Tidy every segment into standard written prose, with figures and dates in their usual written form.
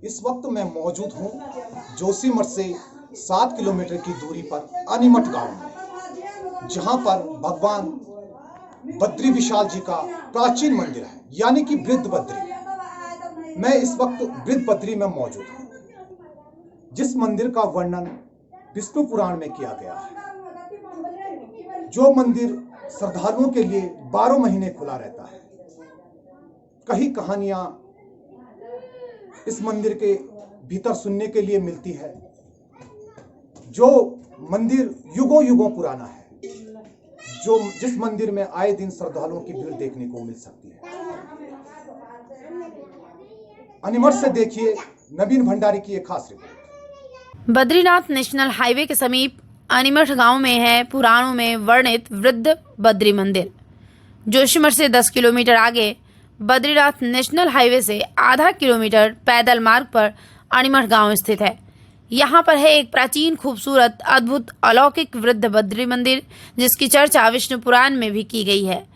इस वक्त मैं मौजूद हूँ जोशीमठ से 7 किलोमीटर की दूरी पर अनीमठ गांव में, जहां पर भगवान बद्री विशाल जी का प्राचीन मंदिर है, यानी कि वृद्ध बद्री। मैं इस वक्त वृद्ध बद्री में मौजूद हूँ, जिस मंदिर का वर्णन विष्णु पुराण में किया गया है। जो मंदिर श्रद्धालुओं के लिए 12 महीने खुला रहता है। कई कहानियां इस मंदिर के भीतर सुनने के लिए मिलती है। जो मंदिर युगों युगों पुराना है, जिस मंदिर में आए दिन श्रद्धालुओं की भीड़ देखने को मिल सकती है। अनीमठ से देखिए नवीन भंडारी की एक खास रिपोर्ट। बद्रीनाथ नेशनल हाईवे के समीप अनीमठ गांव में है पुराणों में वर्णित वृद्ध बद्री मंदिर। जोशीमठ से 10 किलोमीटर आगे बद्रीनाथ नेशनल हाईवे से आधा किलोमीटर पैदल मार्ग पर अनीमठ गांव स्थित है। यहाँ पर है एक प्राचीन, खूबसूरत, अद्भुत, अलौकिक वृद्ध बद्री मंदिर, जिसकी चर्चा विष्णु पुराण में भी की गई है।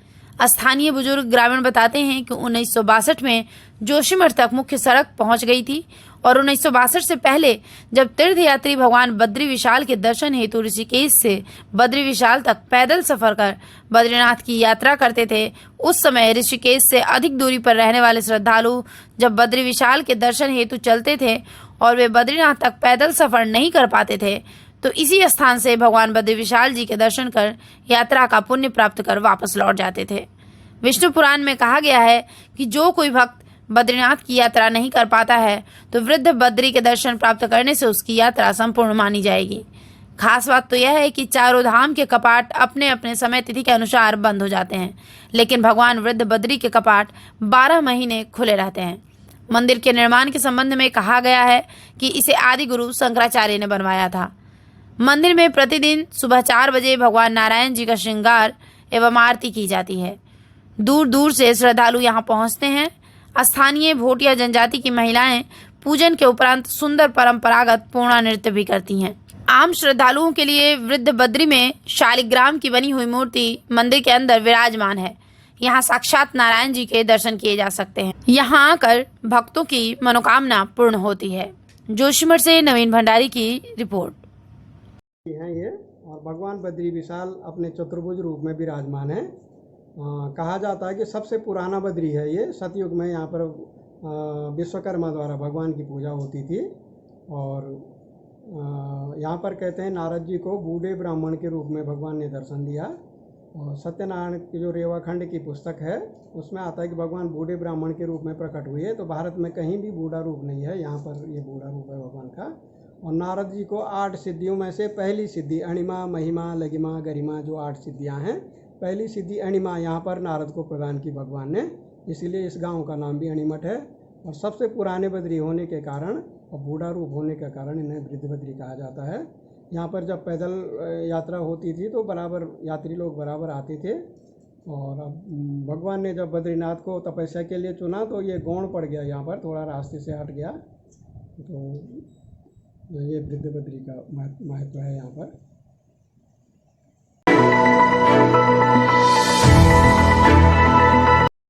स्थानीय बुजुर्ग ग्रामीण बताते हैं कि 1962 में जोशीमठ तक मुख्य सड़क पहुंच गई थी और 1962 से पहले जब तीर्थयात्री भगवान बद्री विशाल के दर्शन हेतु ऋषिकेश से बद्री विशाल तक पैदल सफर कर बद्रीनाथ की यात्रा करते थे, उस समय ऋषिकेश से अधिक दूरी पर रहने वाले श्रद्धालु जब बद्री विशाल के दर्शन हेतु चलते थे और वे बद्रीनाथ तक पैदल सफर नहीं कर पाते थे, तो इसी स्थान से भगवान बद्री विशाल जी के दर्शन कर यात्रा का पुण्य प्राप्त कर वापस लौट जाते थे। विष्णु पुराण में कहा गया है कि जो कोई भक्त बद्रीनाथ की यात्रा नहीं कर पाता है तो वृद्ध बद्री के दर्शन प्राप्त करने से उसकी यात्रा संपूर्ण मानी जाएगी। खास बात तो यह है कि चारों धाम के कपाट अपने अपने समय तिथि के अनुसार बंद हो जाते हैं, लेकिन भगवान वृद्ध बद्री के कपाट 12 महीने खुले रहते हैं। मंदिर के निर्माण के संबंध में कहा गया है कि इसे आदि गुरु शंकराचार्य ने बनवाया था। मंदिर में प्रतिदिन सुबह 4 बजे भगवान नारायण जी का श्रृंगार एवं आरती की जाती है। दूर दूर से श्रद्धालु यहाँ पहुँचते हैं। स्थानीय भोटिया जनजाति की महिलाएं पूजन के उपरांत सुंदर परंपरागत पूर्णा नृत्य भी करती हैं। आम श्रद्धालुओं के लिए वृद्ध बद्री में शालिग्राम की बनी हुई मूर्ति मंदिर के अंदर विराजमान है। यहाँ साक्षात नारायण जी के दर्शन किए जा सकते हैं। यहाँ आकर भक्तों की मनोकामना पूर्ण होती है। जोशीमठ से नवीन भंडारी की रिपोर्ट है ये। और भगवान बद्री विशाल अपने चतुर्भुज रूप में विराजमान है। कहा जाता है कि सबसे पुराना बद्री है ये। सतयुग में यहाँ पर विश्वकर्मा द्वारा भगवान की पूजा होती थी। और यहाँ पर कहते हैं नारद जी को बूढ़े ब्राह्मण के रूप में भगवान ने दर्शन दिया। और सत्यनारायण की जो रेवाखंड की पुस्तक है उसमें आता है कि भगवान बूढ़े ब्राह्मण के रूप में प्रकट हुए। तो भारत में कहीं भी बूढ़ा रूप नहीं है, यहाँ पर ये बूढ़ा रूप है भगवान का। और नारद जी को 8 सिद्धियों में से पहली सिद्धि अणिमा, महिमा, लगिमा, गरिमा, जो 8 सिद्धियाँ हैं, पहली सिद्धि अणिमा यहाँ पर नारद को प्रदान की भगवान ने। इसीलिए इस गांव का नाम भी अणिमठ है। और सबसे पुराने बद्री होने के कारण और बूढ़ा रूप होने के कारण इन्हें वृद्ध बद्री कहा जाता है। यहाँ पर जब पैदल यात्रा होती थी तो बराबर यात्री लोग बराबर आते थे। और अब भगवान ने जब बद्रीनाथ को तपस्या के लिए चुना तो ये गौण पड़ गया, यहाँ पर थोड़ा रास्ते से हट गया। तो ये वृद्ध बद्री का महत्व है यहाँ पर।